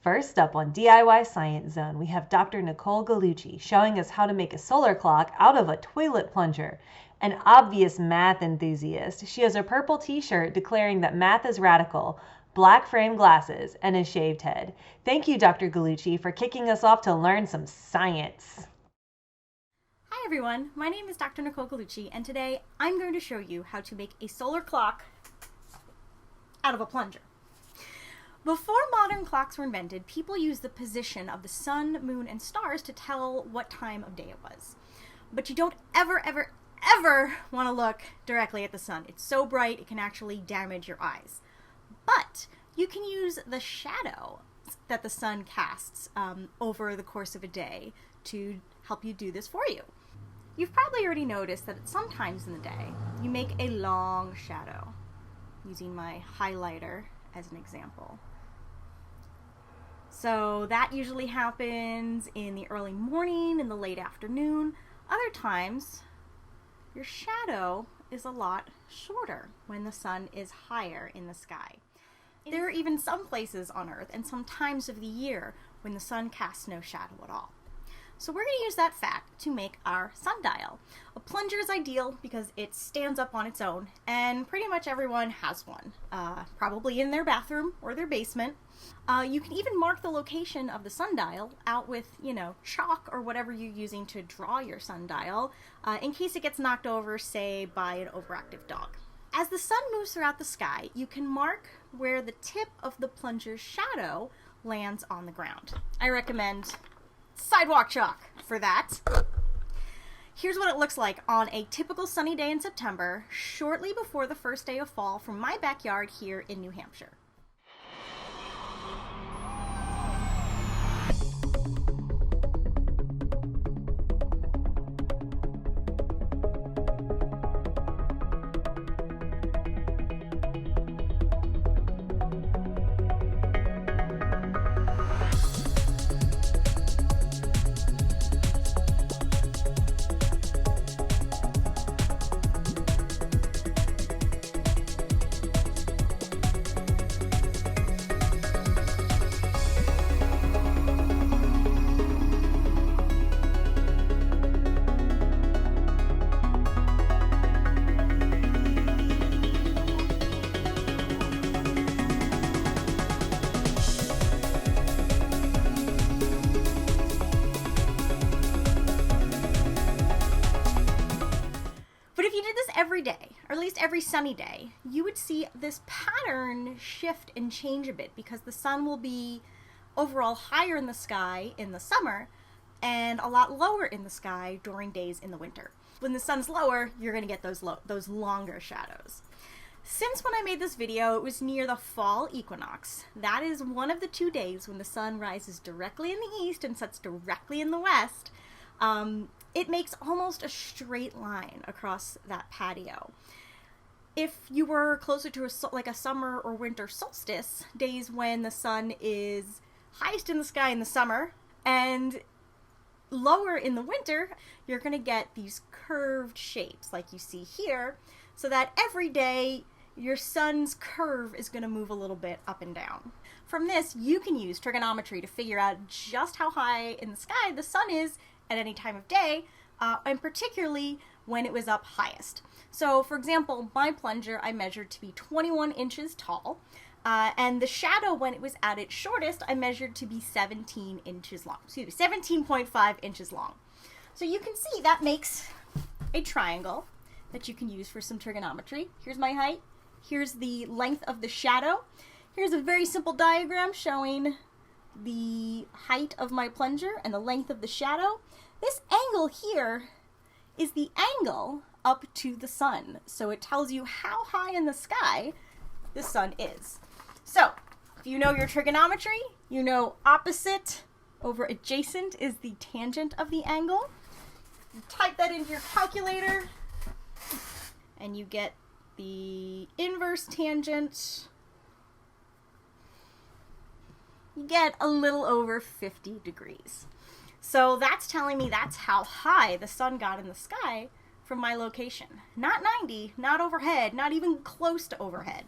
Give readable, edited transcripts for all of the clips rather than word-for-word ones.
First up on DIY Science Zone, we have Dr. Nicole Gallucci showing us how to make a solar clock out of a toilet plunger. An obvious math enthusiast, she has a purple t-shirt declaring that math is radical, black frame glasses, and a shaved head. Thank you, Dr. Gallucci, for kicking us off to learn some science. Hi everyone, my name is Dr. Nicole Gallucci, and today I'm going to show you how to make a solar clock out of a plunger. Before modern clocks were invented, people used the position of the sun, moon, and stars to tell what time of day it was. But you don't ever want to look directly at the sun. It's so bright it can actually damage your eyes. But you can use the shadow that the sun casts over the course of a day to help you do this for you. You've probably already noticed that sometimes in the day you make a long shadow, using my highlighter as an example. So that usually happens in the early morning, in the late afternoon. Other times, your shadow is a lot shorter when the sun is higher in the sky. There are even some places on Earth and some times of the year when the sun casts no shadow at all. So we're going to use that fact to make our sundial. A plunger is ideal because it stands up on its own, and pretty much everyone has one, probably in their bathroom or their basement. You can even mark the location of the sundial out with, chalk or whatever you're using to draw your sundial, in case it gets knocked over, say, by an overactive dog. As the sun moves throughout the sky, you can mark where the tip of the plunger's shadow lands on the ground. I recommend sidewalk chalk for that. Here's what it looks like on a typical sunny day in September, shortly before the first day of fall from my backyard here in New Hampshire. Every day, or at least every sunny day, you would see this pattern shift and change a bit because the sun will be overall higher in the sky in the summer and a lot lower in the sky during days in the winter. When the sun's lower, you're going to get those longer shadows. Since when I made this video, it was near the fall equinox. That is one of the 2 days when the sun rises directly in the east and sets directly in the west. It makes almost a straight line across that patio. If you were closer to a summer or winter solstice, days when the sun is highest in the sky in the summer and lower in the winter, you're going to get these curved shapes like you see here, so that every day your sun's curve is going to move a little bit up and down. From this, you can use trigonometry to figure out just how high in the sky the sun is at any time of day, and particularly when it was up highest. So, for example, my plunger I measured to be 21 inches tall, and the shadow when it was at its shortest I measured to be 17 inches long. 17.5 inches long. So you can see that makes a triangle that you can use for some trigonometry. Here's my height. Here's the length of the shadow. Here's a very simple diagram showing the height of my plunger and the length of the shadow. This angle here is the angle up to the sun. So it tells you how high in the sky the sun is. So if you know your trigonometry, you know opposite over adjacent is the tangent of the angle. You type that into your calculator and you get the inverse tangent. You get a little over 50 degrees. So that's telling me that's how high the sun got in the sky from my location. Not 90, not overhead, not even close to overhead.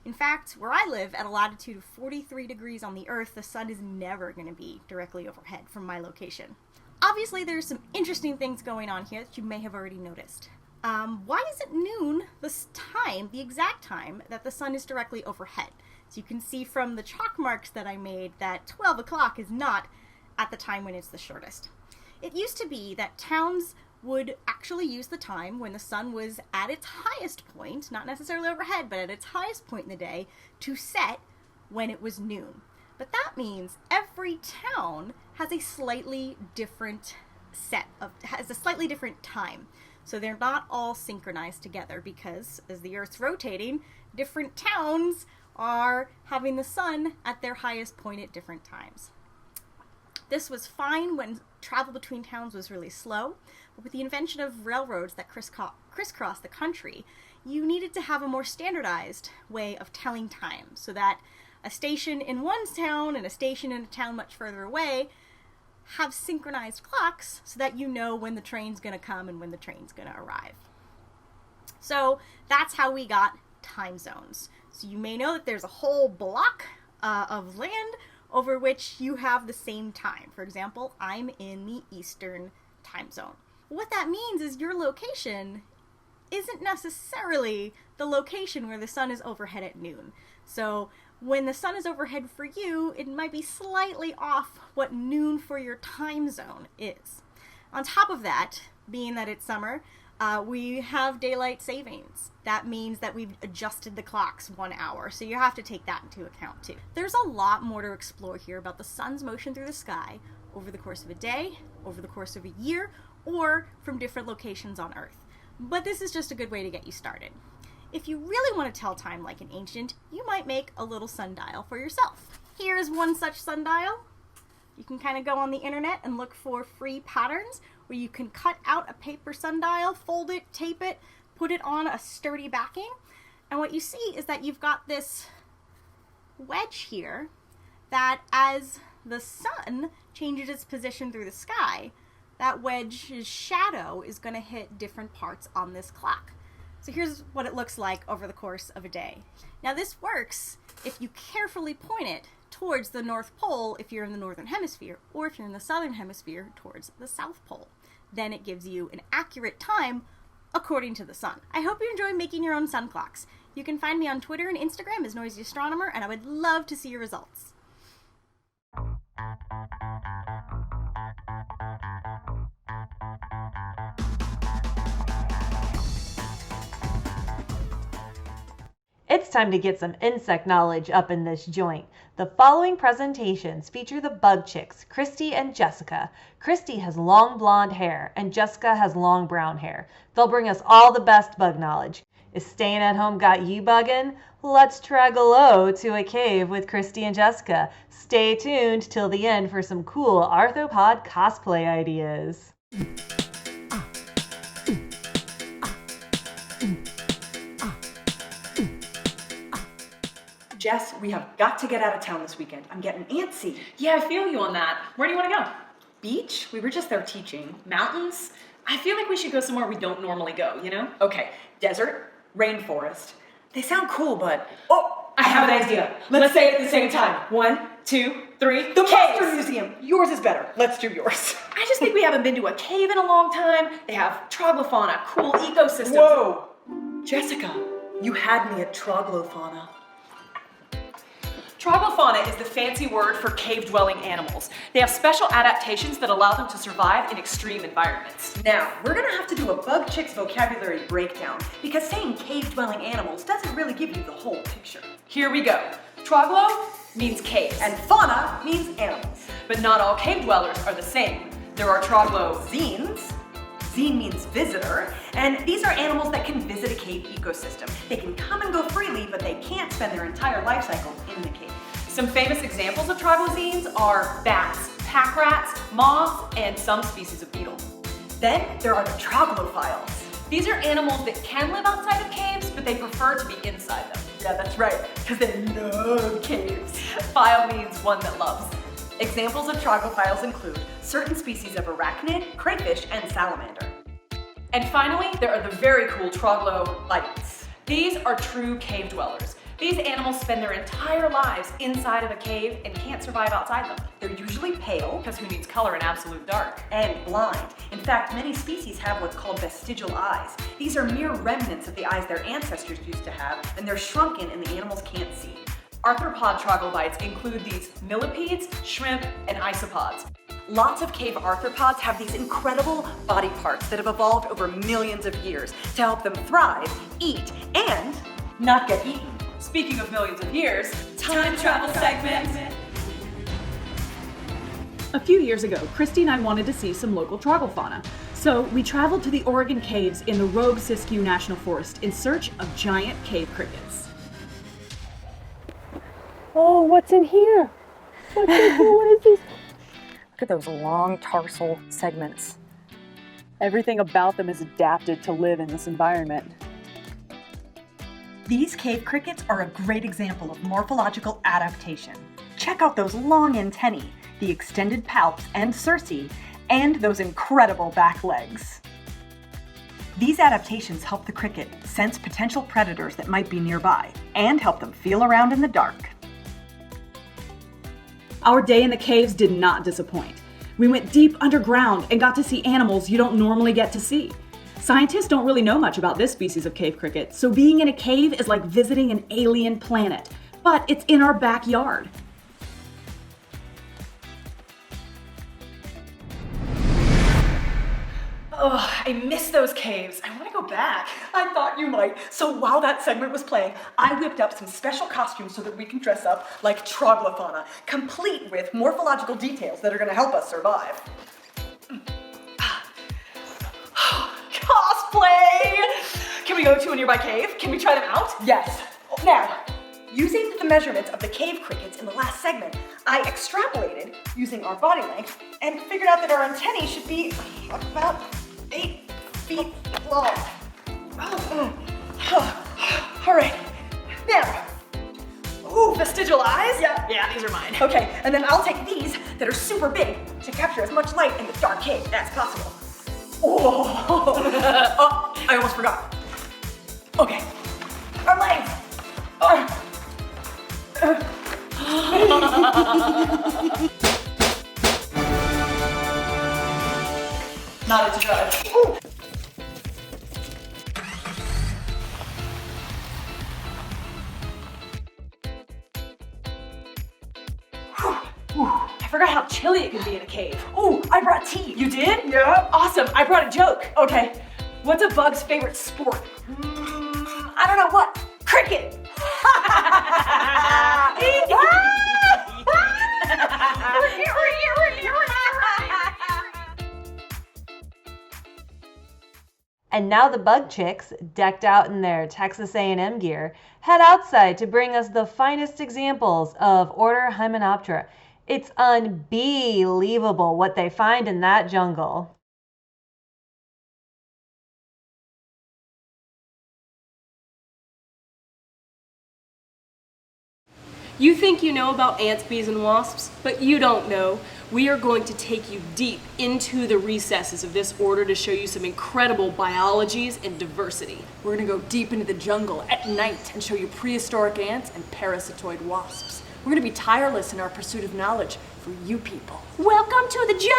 In fact, where I live at a latitude of 43 degrees on the Earth, the sun is never going to be directly overhead from my location. Obviously, there's some interesting things going on here that you may have already noticed. Why is it noon, the exact time that the sun is directly overhead? So you can see from the chalk marks that I made that 12 o'clock is not at the time when it's the shortest. It used to be that towns would actually use the time when the sun was at its highest point, not necessarily overhead, but at its highest point in the day, to set when it was noon. But that means every town has a slightly different time. So they're not all synchronized together because as the Earth's rotating, different towns are having the sun at their highest point at different times. This was fine when travel between towns was really slow, but with the invention of railroads that crisscross the country, you needed to have a more standardized way of telling time so that a station in one town and a station in a town much further away have synchronized clocks so that you know when the train's going to come and when the train's going to arrive. So that's how we got time zones. So you may know that there's a whole block of land over which you have the same time. For example, I'm in the Eastern time zone. What that means is your location isn't necessarily the location where the sun is overhead at noon. So when the sun is overhead for you, it might be slightly off what noon for your time zone is. On top of that, being that it's summer, we have daylight savings. That means that we've adjusted the clocks 1 hour, so you have to take that into account too. There's a lot more to explore here about the sun's motion through the sky over the course of a day, over the course of a year, or from different locations on Earth. But this is just a good way to get you started. If you really want to tell time like an ancient, you might make a little sundial for yourself. Here is one such sundial. You can kind of go on the internet and look for free patterns where you can cut out a paper sundial, fold it, tape it, put it on a sturdy backing. And what you see is that you've got this wedge here that as the sun changes its position through the sky, that wedge's shadow is going to hit different parts on this clock. So here's what it looks like over the course of a day. Now this works if you carefully point it towards the North Pole if you're in the Northern Hemisphere, or if you're in the Southern Hemisphere towards the South Pole. Then it gives you an accurate time according to the sun. I hope you enjoy making your own sun clocks. You can find me on Twitter and Instagram as Noisy Astronomer, and I would love to see your results. It's time to get some insect knowledge up in this joint. The following presentations feature the bug chicks, Christy and Jessica. Christy has long blonde hair and Jessica has long brown hair. They'll bring us all the best bug knowledge. Is staying at home got you bugging? Let's traggle to a cave with Christy and Jessica. Stay tuned till the end for some cool arthropod cosplay ideas. Jess, we have got to get out of town this weekend. I'm getting antsy. Yeah, I feel you on that. Where do you want to go? Beach? We were just there teaching. Mountains? I feel like we should go somewhere we don't normally go, you know? Okay, desert, rainforest. They sound cool, but... Oh, I have an idea. Let's say it at the same time. 1, 2, 3. The Monster Museum. Yours is better. Let's do yours. I just think we haven't been to a cave in a long time. They have troglofauna, cool ecosystems. Whoa! Jessica, you had me at troglofauna. Troglofauna is the fancy word for cave-dwelling animals. They have special adaptations that allow them to survive in extreme environments. Now, we're gonna have to do a bug chick's vocabulary breakdown because saying cave-dwelling animals doesn't really give you the whole picture. Here we go. Troglo means caves. And fauna means animals. But not all cave dwellers are the same. There are Zines. Zine means visitor, and these are animals that can visit a cave ecosystem. They can come and go freely, but they can't spend their entire life cycle in the cave. Some famous examples of troglozines are bats, pack rats, moths, and some species of beetle. Then there are the troglophiles. These are animals that can live outside of caves, but they prefer to be inside them. Yeah, that's right, because they love caves. Phile means one that loves. Examples of troglophiles include certain species of arachnid, crayfish, and salamander. And finally, there are the very cool troglolites. These are true cave dwellers. These animals spend their entire lives inside of a cave and can't survive outside them. They're usually pale Because who needs color in absolute dark? and blind. In fact, many species have what's called vestigial eyes. These are mere remnants of the eyes their ancestors used to have, and they're shrunken and the animals can't see. Arthropod troglobites include these millipedes, shrimp, and isopods. Lots of cave arthropods have these incredible body parts that have evolved over millions of years to help them thrive, eat, and not get eaten. Speaking of millions of years, time travel segment. A few years ago, Christy and I wanted to see some local troglofauna. So we traveled to the Oregon caves in the Rogue Siskiyou National Forest in search of giant cave crickets. Oh, what's in here? What's in here? What is this? Look at those long tarsal segments. Everything about them is adapted to live in this environment. These cave crickets are a great example of morphological adaptation. Check out those long antennae, the extended palps and cerci, and those incredible back legs. These adaptations help the cricket sense potential predators that might be nearby and help them feel around in the dark. Our day in the caves did not disappoint. We went deep underground and got to see animals you don't normally get to see. Scientists don't really know much about this species of cave cricket, so being in a cave is like visiting an alien planet, but it's in our backyard. Oh, I miss those caves. I want to go back. I thought you might. So while that segment was playing, I whipped up some special costumes so that we can dress up like troglofauna, complete with morphological details that are going to help us survive. Cosplay! Can we go to a nearby cave? Can we try them out? Yes. Now, using the measurements of the cave crickets in the last segment, I extrapolated using our body length and figured out that our antennae should be about 8 feet long. All right. Now, Ooh, vestigial eyes? Yeah. Yeah, these are mine. okay, and then I'll take these that are super big to capture as much light in the dark cave as possible. Oh, oh, I almost forgot. Okay, our legs. Not a judge. Ooh. I forgot how chilly it can be in a cave. Ooh, I brought tea. You did? Yeah. Awesome. I brought a joke. Okay. What's a bug's favorite sport? I don't know what. Cricket. And now the bug chicks, decked out in their Texas A&M gear, head outside to bring us the finest examples of order Hymenoptera. It's unbelievable what they find in that jungle. You think you know about ants, bees, and wasps, but you don't know. We are going to take you deep into the recesses of this order to show you some incredible biologies and diversity. We're gonna go deep into the jungle at night and show you prehistoric ants and parasitoid wasps. We're gonna be tireless in our pursuit of knowledge for you people. Welcome to the jungle!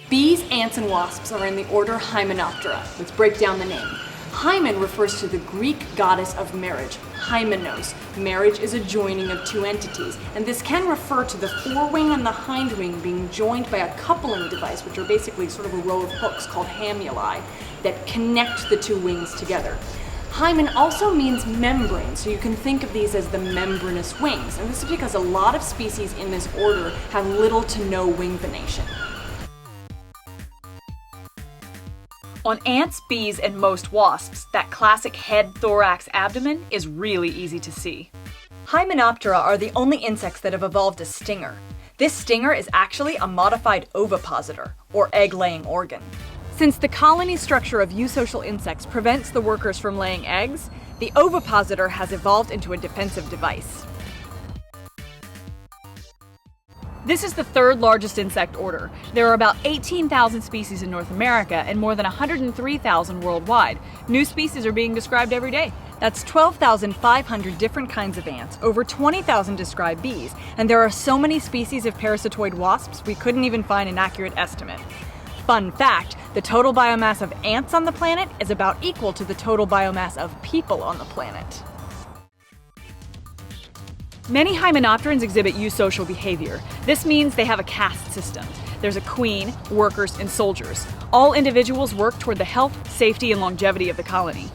Bees, ants, and wasps are in the order Hymenoptera. Let's break down the name. Hymen refers to the Greek goddess of marriage, hymenos. Marriage is a joining of two entities, and this can refer to the forewing and the hindwing being joined by a coupling device, which are basically sort of a row of hooks called hamuli that connect the two wings together. Hymen also means membrane, so you can think of these as the membranous wings, and this is because a lot of species in this order have little to no wing venation. On ants, bees, and most wasps, that classic head, thorax, abdomen is really easy to see. Hymenoptera are the only insects that have evolved a stinger. This stinger is actually a modified ovipositor, or egg-laying organ. Since the colony structure of eusocial insects prevents the workers from laying eggs, the ovipositor has evolved into a defensive device. This is the third largest insect order. There are about 18,000 species in North America and more than 103,000 worldwide. New species are being described every day. That's 12,500 different kinds of ants, over 20,000 described bees, and there are so many species of parasitoid wasps we couldn't even find an accurate estimate. Fun fact, the total biomass of ants on the planet is about equal to the total biomass of people on the planet. Many hymenopterans exhibit eusocial behavior. This means they have a caste system. There's a queen, workers, and soldiers. All individuals work toward the health, safety, and longevity of the colony.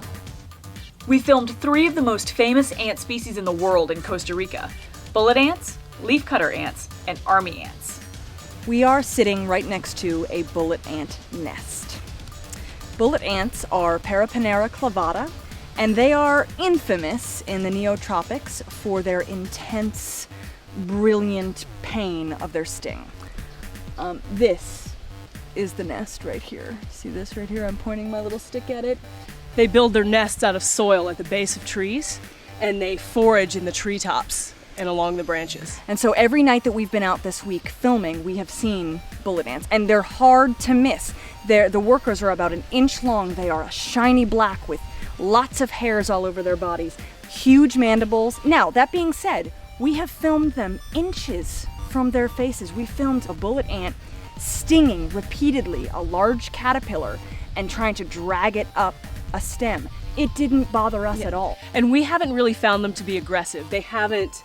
We filmed 3 of the most famous ant species in the world in Costa Rica: bullet ants, leafcutter ants, and army ants. We are sitting right next to a bullet ant nest. Bullet ants are Paraponera clavata, and they are infamous in the neotropics for their intense, brilliant pain of their sting. This is the nest right here. See this right here? I'm pointing my little stick at it. They build their nests out of soil at the base of trees, and they forage in the treetops and along the branches. And so every night that we've been out this week filming, we have seen bullet ants, and they're hard to miss. The workers are about an inch long. They are a shiny black with lots of hairs all over their bodies, huge mandibles. Now, that being said, we have filmed them inches from their faces. We filmed a bullet ant stinging repeatedly a large caterpillar and trying to drag it up a stem. It didn't bother us at all. And we haven't really found them to be aggressive. They haven't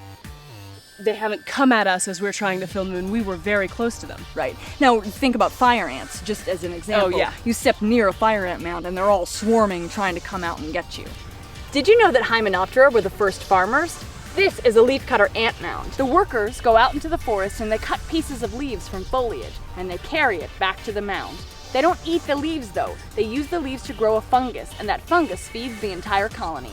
come at us as we're trying to film them, and we were very close to them. Right. Now, think about fire ants, just as an example. Oh, yeah. You step near a fire ant mound and they're all swarming, trying to come out and get you. Did you know that Hymenoptera were the first farmers? This is a leafcutter ant mound. The workers go out into the forest and they cut pieces of leaves from foliage and they carry it back to the mound. They don't eat the leaves though. They use the leaves to grow a fungus, and that fungus feeds the entire colony.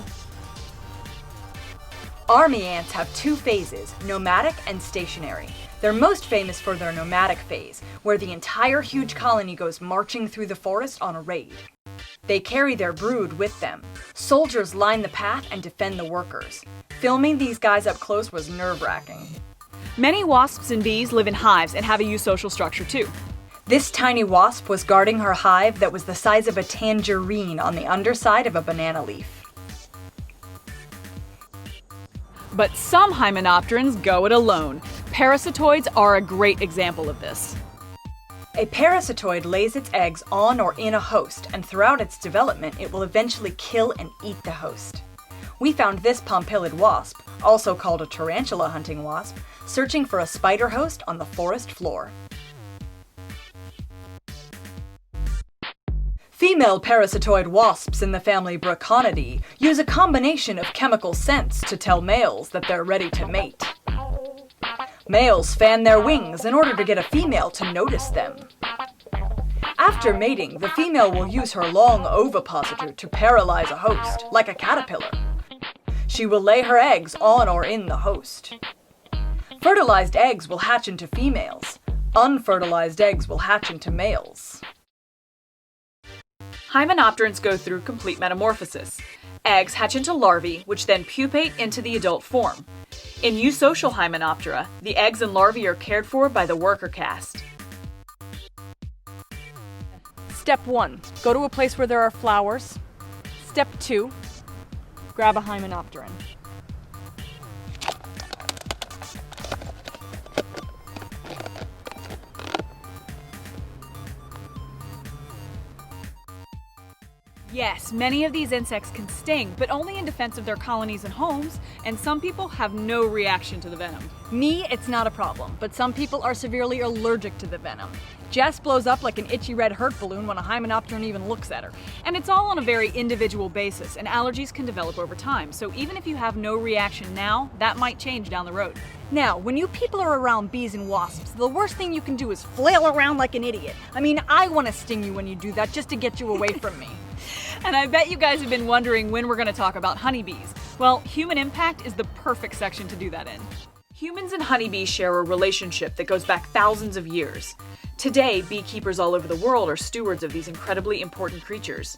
Army ants have 2 phases, nomadic and stationary. They're most famous for their nomadic phase, where the entire huge colony goes marching through the forest on a raid. They carry their brood with them. Soldiers line the path and defend the workers. Filming these guys up close was nerve-wracking. Many wasps and bees live in hives and have a eusocial structure too. This tiny wasp was guarding her hive that was the size of a tangerine on the underside of a banana leaf. But some hymenopterans go it alone. Parasitoids are a great example of this. A parasitoid lays its eggs on or in a host, and throughout its development, it will eventually kill and eat the host. We found this pompilid wasp, also called a tarantula hunting wasp, searching for a spider host on the forest floor. Female parasitoid wasps in the family Braconidae use a combination of chemical scents to tell males that they're ready to mate. Males fan their wings in order to get a female to notice them. After mating, the female will use her long ovipositor to paralyze a host, like a caterpillar. She will lay her eggs on or in the host. Fertilized eggs will hatch into females. Unfertilized eggs will hatch into males. Hymenopterans go through complete metamorphosis. Eggs hatch into larvae, which then pupate into the adult form. In eusocial Hymenoptera, the eggs and larvae are cared for by the worker caste. Step 1, go to a place where there are flowers. Step 2, grab a Hymenopteran. Yes, many of these insects can sting, but only in defense of their colonies and homes, and some people have no reaction to the venom. Me, it's not a problem, but some people are severely allergic to the venom. Jess blows up like an itchy red hurt balloon when a Hymenopteran even looks at her. And it's all on a very individual basis, and allergies can develop over time, so even if you have no reaction now, that might change down the road. Now, when you people are around bees and wasps, the worst thing you can do is flail around like an idiot. I mean, I want to sting you when you do that just to get you away from me. And I bet you guys have been wondering when we're going to talk about honeybees. Well, human impact is the perfect section to do that in. Humans and honeybees share a relationship that goes back thousands of years. Today, beekeepers all over the world are stewards of these incredibly important creatures.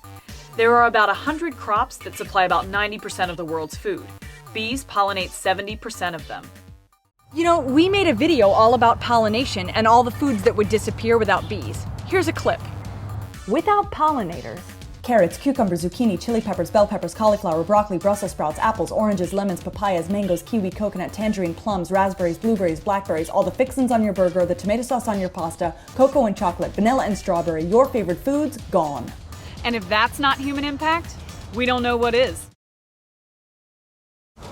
There are about 100 crops that supply about 90% of the world's food. Bees pollinate 70% of them. You know, we made a video all about pollination and all the foods that would disappear without bees. Here's a clip. Without pollinators, carrots, cucumbers, zucchini, chili peppers, bell peppers, cauliflower, broccoli, Brussels sprouts, apples, oranges, lemons, papayas, mangoes, kiwi, coconut, tangerine, plums, raspberries, blueberries, blackberries, all the fixins on your burger, the tomato sauce on your pasta, cocoa and chocolate, vanilla and strawberry, your favorite foods, gone. And if that's not human impact, we don't know what is.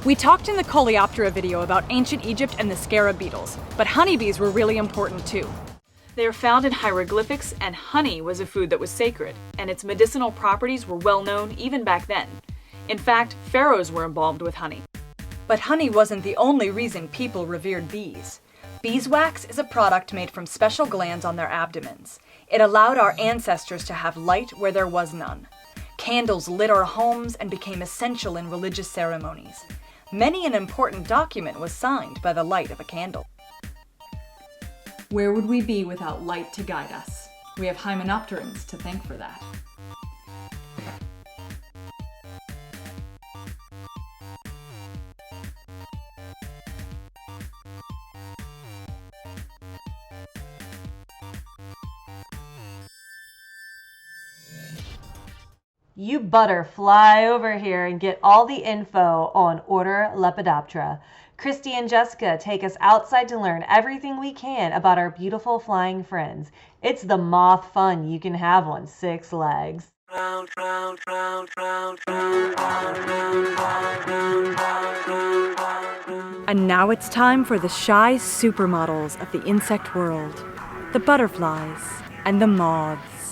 We talked in the Coleoptera video about ancient Egypt and the scarab beetles, but honeybees were really important too. They are found in hieroglyphics, and honey was a food that was sacred, and its medicinal properties were well known even back then. In fact, pharaohs were embalmed with honey. But honey wasn't the only reason people revered bees. Beeswax is a product made from special glands on their abdomens. It allowed our ancestors to have light where there was none. Candles lit our homes and became essential in religious ceremonies. Many an important document was signed by the light of a candle. Where would we be without light to guide us? We have hymenopterans to thank for that. You butter fly over here and get all the info on Order Lepidoptera. Christy and Jessica take us outside to learn everything we can about our beautiful flying friends. It's the moth fun you can have on 6 legs. And now it's time for the shy supermodels of the insect world, the butterflies and the moths.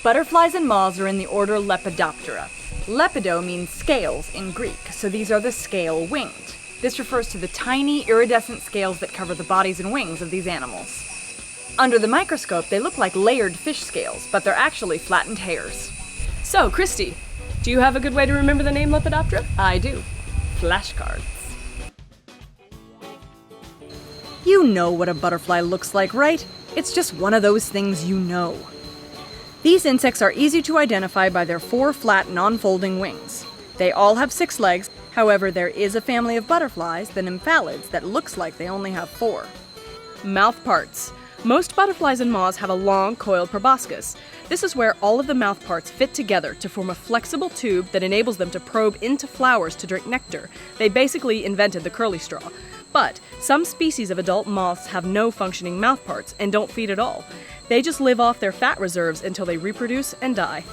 Butterflies and moths are in the order Lepidoptera. Lepido means scales in Greek, so these are the scale-winged. This refers to the tiny, iridescent scales that cover the bodies and wings of these animals. Under the microscope, they look like layered fish scales, but they're actually flattened hairs. So, Christy, do you have a good way to remember the name Lepidoptera? I do. Flashcards. You know what a butterfly looks like, right? It's just one of those things you know. These insects are easy to identify by their 4 flat, non-folding wings. They all have 6 legs, however there is a family of butterflies, the nymphalids, that looks like they only have 4. Mouth parts. Most butterflies and moths have a long, coiled proboscis. This is where all of the mouth parts fit together to form a flexible tube that enables them to probe into flowers to drink nectar. They basically invented the curly straw. But some species of adult moths have no functioning mouth parts and don't feed at all. They just live off their fat reserves until they reproduce and die.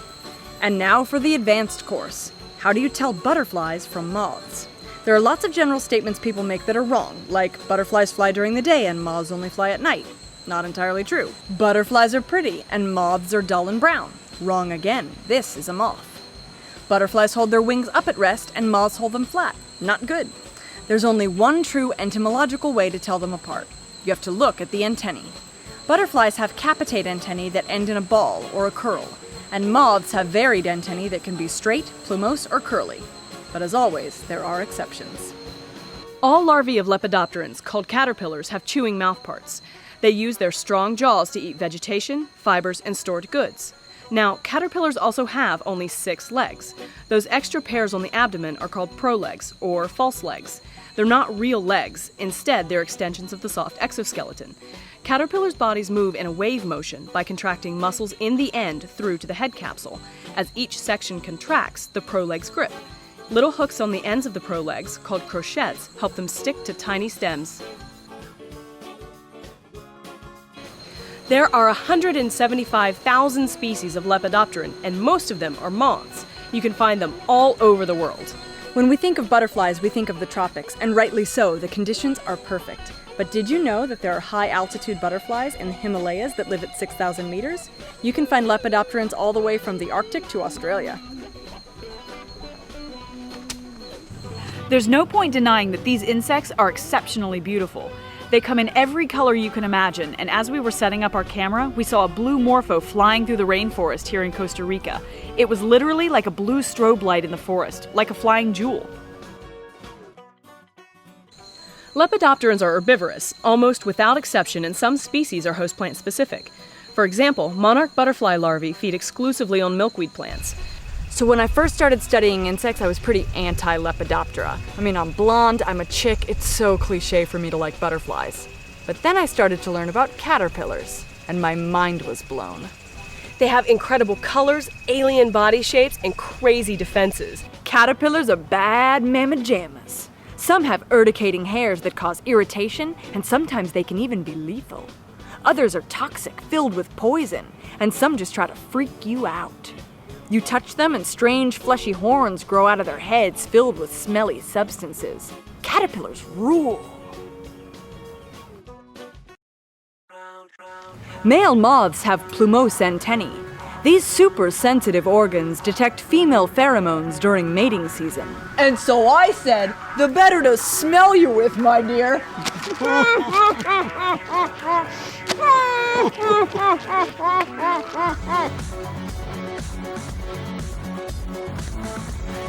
And now for the advanced course. How do you tell butterflies from moths? There are lots of general statements people make that are wrong, like butterflies fly during the day and moths only fly at night. Not entirely true. Butterflies are pretty and moths are dull and brown. Wrong again. This is a moth. Butterflies hold their wings up at rest and moths hold them flat. Not good. There's only one true entomological way to tell them apart. You have to look at the antennae. Butterflies have capitate antennae that end in a ball or a curl, and moths have varied antennae that can be straight, plumose, or curly. But as always, there are exceptions. All larvae of lepidopterans, called caterpillars, have chewing mouthparts. They use their strong jaws to eat vegetation, fibers, and stored goods. Now, caterpillars also have only 6 legs. Those extra pairs on the abdomen are called prolegs, or false legs. They're not real legs. Instead, they're extensions of the soft exoskeleton. Caterpillars' bodies move in a wave motion by contracting muscles in the end through to the head capsule. As each section contracts, the prolegs grip. Little hooks on the ends of the prolegs, called crochets, help them stick to tiny stems. There are 175,000 species of lepidopteran, and most of them are moths. You can find them all over the world. When we think of butterflies, we think of the tropics, and rightly so, the conditions are perfect. But did you know that there are high-altitude butterflies in the Himalayas that live at 6,000 meters? You can find lepidopterans all the way from the Arctic to Australia. There's no point denying that these insects are exceptionally beautiful. They come in every color you can imagine, and as we were setting up our camera, we saw a blue morpho flying through the rainforest here in Costa Rica. It was literally like a blue strobe light in the forest, like a flying jewel. Lepidopterans are herbivorous, almost without exception, and some species are host plant specific. For example, monarch butterfly larvae feed exclusively on milkweed plants. So when I first started studying insects, I was pretty anti-Lepidoptera. I mean, I'm blonde, I'm a chick, it's so cliche for me to like butterflies. But then I started to learn about caterpillars, and my mind was blown. They have incredible colors, alien body shapes, and crazy defenses. Caterpillars are bad mamma jammas. Some have urticating hairs that cause irritation, and sometimes they can even be lethal. Others are toxic, filled with poison, and some just try to freak you out. You touch them and strange fleshy horns grow out of their heads filled with smelly substances. Caterpillars rule. Male moths have plumose antennae. These super sensitive organs detect female pheromones during mating season. And so I said, the better to smell you with, my dear.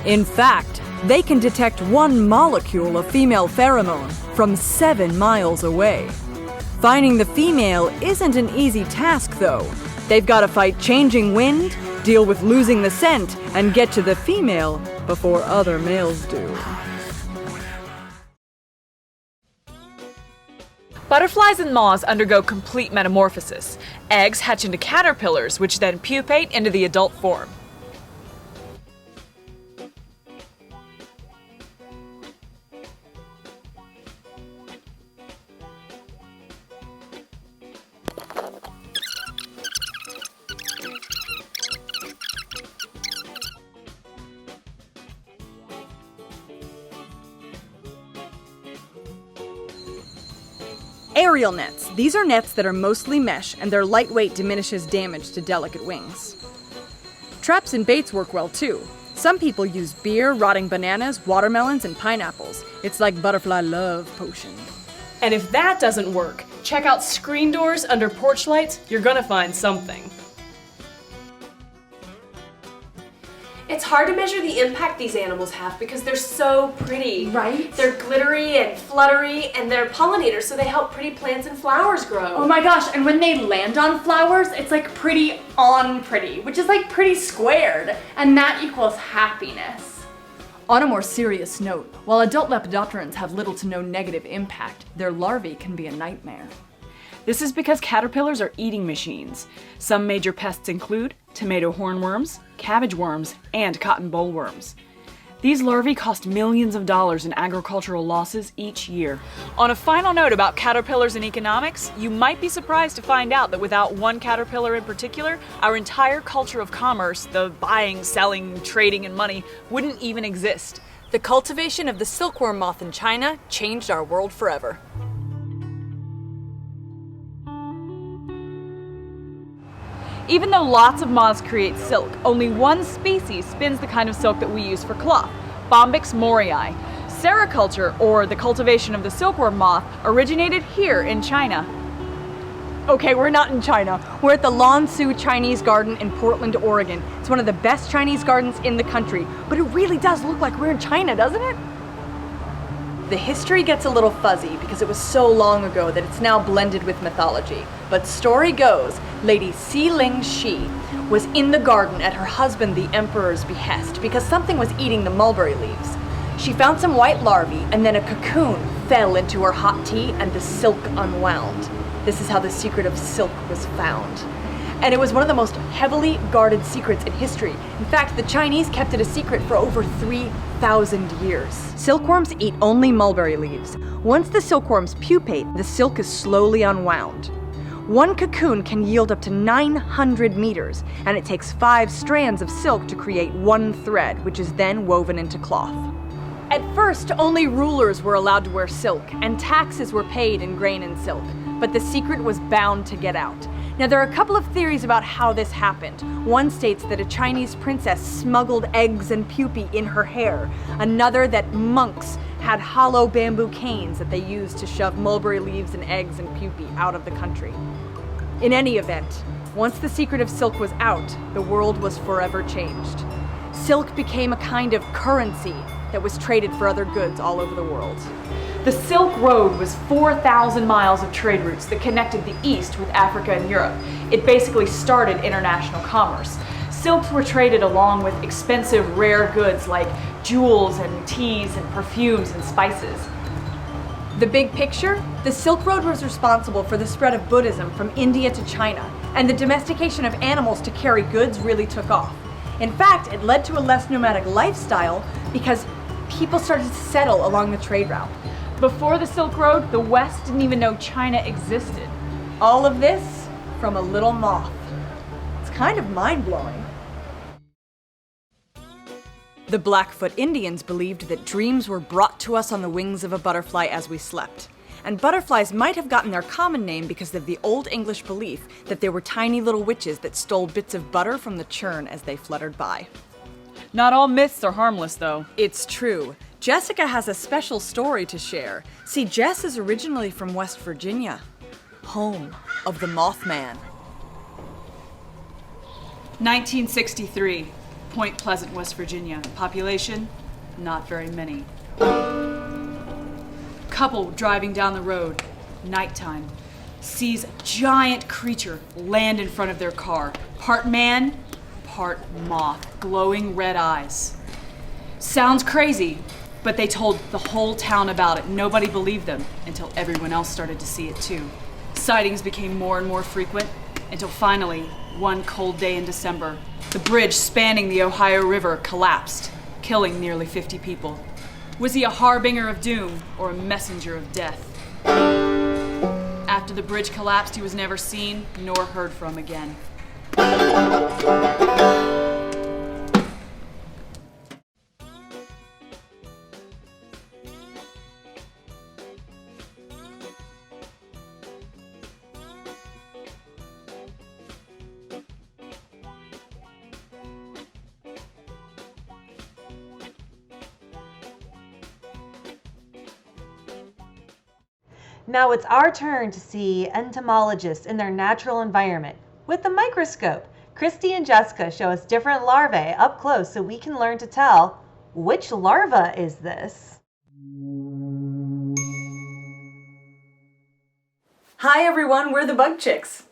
In fact, they can detect one molecule of female pheromone from 7 miles away. Finding the female isn't an easy task, though. They've got to fight changing wind, deal with losing the scent, and get to the female before other males do. Butterflies and moths undergo complete metamorphosis. Eggs hatch into caterpillars, which then pupate into the adult form. Aerial nets. These are nets that are mostly mesh, and their lightweight diminishes damage to delicate wings. Traps and baits work well too. Some people use beer, rotting bananas, watermelons, and pineapples. It's like butterfly love potion. And if that doesn't work, check out screen doors under porch lights. You're gonna find something. It's hard to measure the impact these animals have because they're so pretty. Right? They're glittery and fluttery, and they're pollinators, so they help pretty plants and flowers grow. Oh my gosh, and when they land on flowers, it's like pretty on pretty, which is like pretty squared, and that equals happiness. On a more serious note, while adult lepidopterans have little to no negative impact, their larvae can be a nightmare. This is because caterpillars are eating machines. Some major pests include tomato hornworms, cabbage worms, and cotton bollworms. These larvae cost millions of dollars in agricultural losses each year. On a final note about caterpillars and economics, you might be surprised to find out that without one caterpillar in particular, our entire culture of commerce, the buying, selling, trading, and money, wouldn't even exist. The cultivation of the silkworm moth in China changed our world forever. Even though lots of moths create silk, only one species spins the kind of silk that we use for cloth, Bombyx morii. Sericulture, or the cultivation of the silkworm moth, originated here in China. Okay, we're not in China. We're at the Lansu Chinese Garden in Portland, Oregon. It's one of the best Chinese gardens in the country, but it really does look like we're in China, doesn't it? The history gets a little fuzzy because it was so long ago that it's now blended with mythology. But story goes, Lady Si Ling Shi was in the garden at her husband the emperor's behest because something was eating the mulberry leaves. She found some white larvae and then a cocoon fell into her hot tea and the silk unwound. This is how the secret of silk was found. And it was one of the most heavily guarded secrets in history. In fact, the Chinese kept it a secret for over 3,000 years. Silkworms eat only mulberry leaves. Once the silkworms pupate, the silk is slowly unwound. One cocoon can yield up to 900 meters, and it takes 5 strands of silk to create one thread, which is then woven into cloth. At first, only rulers were allowed to wear silk, and taxes were paid in grain and silk, but the secret was bound to get out. Now, there are a couple of theories about how this happened. One states that a Chinese princess smuggled eggs and pupae in her hair. Another that monks had hollow bamboo canes that they used to shove mulberry leaves and eggs and pupae out of the country. In any event, once the secret of silk was out, the world was forever changed. Silk became a kind of currency that was traded for other goods all over the world. The Silk Road was 4,000 miles of trade routes that connected the East with Africa and Europe. It basically started international commerce. Silks were traded along with expensive rare goods like jewels and teas and perfumes and spices. The big picture? The Silk Road was responsible for the spread of Buddhism from India to China, and the domestication of animals to carry goods really took off. In fact, it led to a less nomadic lifestyle because people started to settle along the trade route. Before the Silk Road, the West didn't even know China existed. All of this from a little moth. It's kind of mind-blowing. The Blackfoot Indians believed that dreams were brought to us on the wings of a butterfly as we slept. And butterflies might have gotten their common name because of the Old English belief that they were tiny little witches that stole bits of butter from the churn as they fluttered by. Not all myths are harmless, though. It's true. Jessica has a special story to share. See, Jess is originally from West Virginia, home of the Mothman. 1963, Point Pleasant, West Virginia. Population, not very many. Couple driving down the road, nighttime, sees a giant creature land in front of their car. Part man, part moth, glowing red eyes. Sounds crazy, but they told the whole town about it. Nobody believed them until everyone else started to see it too. Sightings became more and more frequent until finally, one cold day in December, the bridge spanning the Ohio River collapsed, killing nearly 50 people. Was he a harbinger of doom or a messenger of death? After the bridge collapsed, he was never seen nor heard from again. Now it's our turn to see entomologists in their natural environment with the microscope. Christy and Jessica show us different larvae up close so we can learn to tell which larva is this. Hi everyone, we're the Bug Chicks.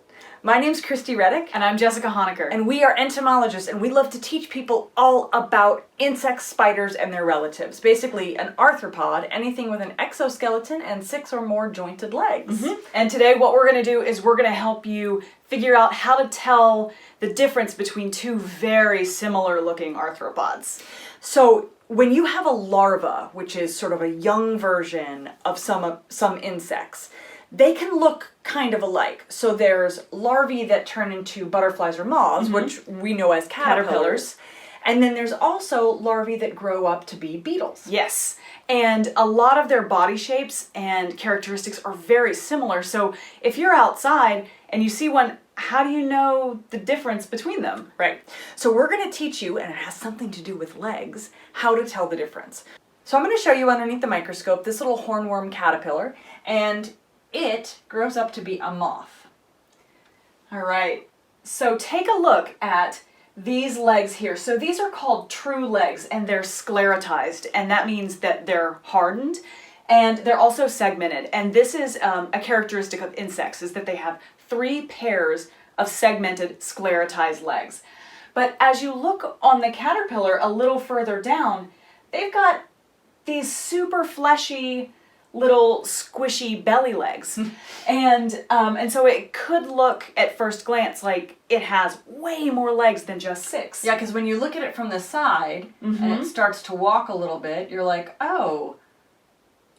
My name's Christy Reddick. And I'm Jessica Honecker. And we are entomologists, and we love to teach people all about insects, spiders, and their relatives. Basically, an arthropod, anything with an exoskeleton and 6 or more jointed legs. Mm-hmm. And today what we're going to do is we're going to help you figure out how to tell the difference between two very similar looking arthropods. So, when you have a larva, which is sort of a young version of some insects, they can look kind of alike. So there's larvae that turn into butterflies or moths, which we know as caterpillars. And then there's also larvae that grow up to be beetles. Yes, and a lot of their body shapes and characteristics are very similar. So if you're outside and you see one, how do you know the difference between them? Right. So we're going to teach you, and it has something to do with legs, how to tell the difference. So I'm going to show you underneath the microscope this little hornworm caterpillar, and it grows up to be a moth. All right, so take a look at these legs here. So these are called true legs, and they're sclerotized, and that means that they're hardened, and they're also segmented. And this is a characteristic of insects, is that they have 3 pairs of segmented sclerotized legs. But as you look on the caterpillar a little further down, they've got these super fleshy little squishy belly legs. And so it could look at first glance like it has way more legs than just 6. Yeah, because when you look at it from the side and it starts to walk a little bit, you're like, oh,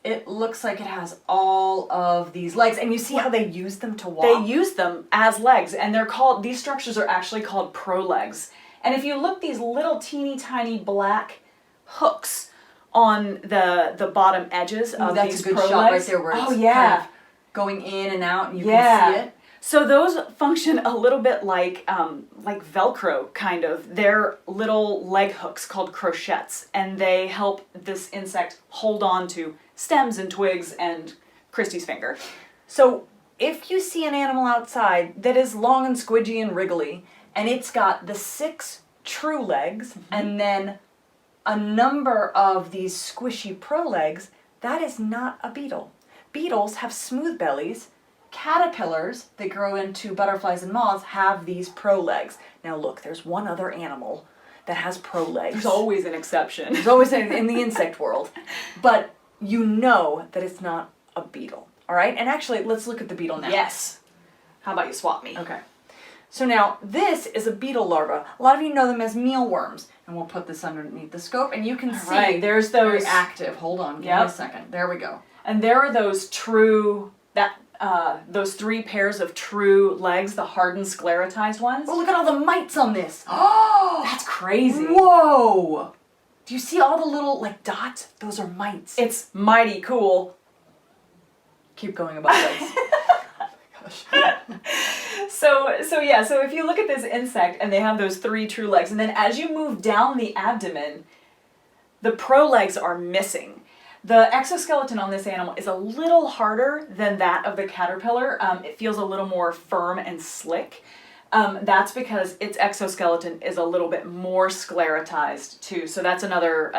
it looks like it has all of these legs. And you see how they use them to walk? They use them as legs, and these structures are actually called prolegs. And if you look, these little teeny tiny black hooks on the bottom edges of That's these a good pro shot legs. right there where it's yeah. kind of going in and out and you can see it. So those function a little bit like Velcro, kind of. They're little leg hooks called crochets, and they help this insect hold on to stems and twigs and Christy's finger. So if you see an animal outside that is long and squidgy and wriggly, and it's got the 6 true legs and then a number of these squishy pro legs, that is not a beetle. Beetles have smooth bellies. Caterpillars that grow into butterflies and moths have these pro legs. Now look, there's one other animal that has pro legs. There's always an exception. There's always in the insect world. But you know that it's not a beetle. All right? And actually, let's look at the beetle now. Yes. How about you swap me? Okay. So now, this is a beetle larva. A lot of you know them as mealworms. And we'll put this underneath the scope, and you can see right, there's those very active. Hold on, give me a second. There we go. And there are those those 3 pairs of true legs, the hardened sclerotized ones. Oh, look at all the mites on this. Oh, that's crazy. Whoa! Do you see all the little, dots? Those are mites. It's mighty cool. Keep going about legs. So if you look at this insect and they have those 3 true legs, and then as you move down the abdomen, the pro legs are missing. The exoskeleton on this animal is a little harder than that of the caterpillar. It feels a little more firm and slick. That's because its exoskeleton is a little bit more sclerotized too. So that's another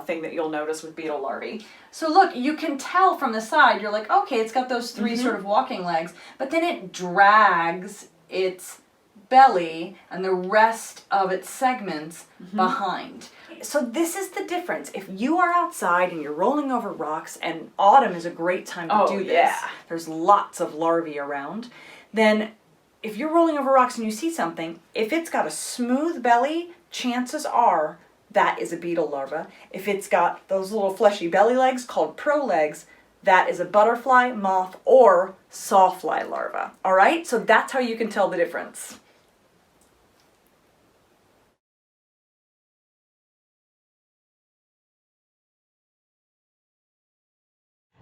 thing that you'll notice with beetle larvae. So look, you can tell from the side, you're like, okay, it's got those 3 sort of walking legs, but then it drags its belly and the rest of its segments behind. So this is the difference. If you are outside and you're rolling over rocks, and autumn is a great time to do this, there's lots of larvae around, then if you're rolling over rocks and you see something, if it's got a smooth belly, chances are that is a beetle larva. If it's got those little fleshy belly legs called pro legs, that is a butterfly, moth, or sawfly larva. All right? So that's how you can tell the difference.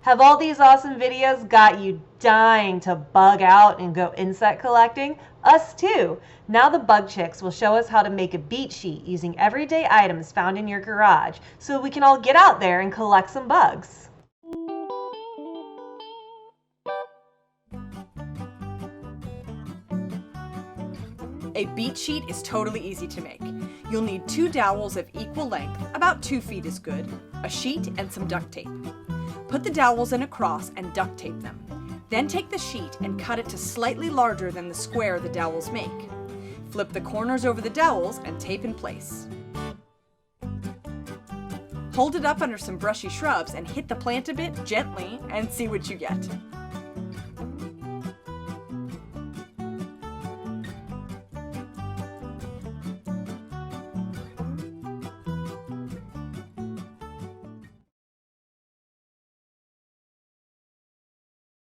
Have all these awesome videos got you dying to bug out and go insect collecting? Us too! Now the Bug Chicks will show us how to make a beat sheet using everyday items found in your garage so we can all get out there and collect some bugs. A beat sheet is totally easy to make. You'll need 2 dowels of equal length, about 2 feet is good, a sheet, and some duct tape. Put the dowels in a cross and duct tape them. Then take the sheet and cut it to slightly larger than the square the dowels make. Flip the corners over the dowels and tape in place. Hold it up under some brushy shrubs and hit the plant a bit gently and see what you get.